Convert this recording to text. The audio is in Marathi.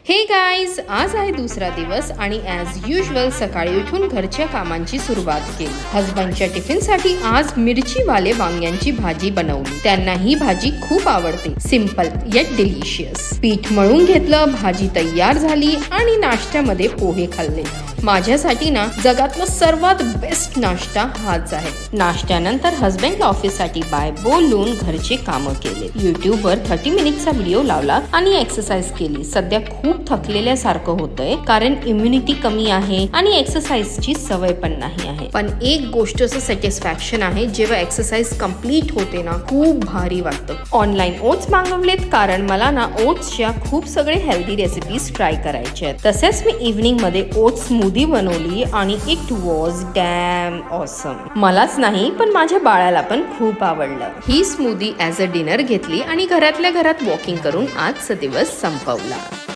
हे गाईज, आज आहे दुसरा दिवस आणि ॲज युजल सकाळी उठून घरच्या कामांची सुरुवात केली. हजबंडच्या टिफिनसाठी आज मिरचीवाले वांग्यांची भाजी बनवली. त्यांना ही भाजी खूप आवडते. Simple eight delicious. पीठ मळून घेतलं, भाजी तयार झाली आणि नाश्त्यामध्ये पोहे खाल्ले. माझ्यासाठी ना जगातला सर्वात बेस्ट नाश्ता हाच आहे. नाश्त्यानंतर हजबंड ऑफिससाठी बाय बोलून घरचे कामं केले. युट्यूबवर 30 मिनिटचा व्हिडिओ लावला आणि एक्सरसाइज केली. सध्या खूप थकलेल्यासारखं होतंय कारण इम्युनिटी कमी आहे आणि एक्सरसाइजची सवय पण नाही आहे. पण एक गोष्टचं सॅटिस्फॅक्शन आहे, जेव्हा एक्सरसाइज कम्प्लीट होते ना खूप भारी वाटतं. ऑनलाईन ओट्स मागवलेत कारण मला ना ओट्सच्या खूप सगळे हेल्दी रेसिपीज ट्राय करायचे आहेत. तसेच मी इव्हनिंग मध्ये ओट्स स्मूदी बनवली आणि इट वॉज डॅम ऑसम. मलाच नाही पण माझ्या बाळाला पण खूप आवडलं. ही स्मूदी ॲज अ डिनर घेतली आणि घरातल्या घरात वॉकिंग करून आजचा दिवस संपवला.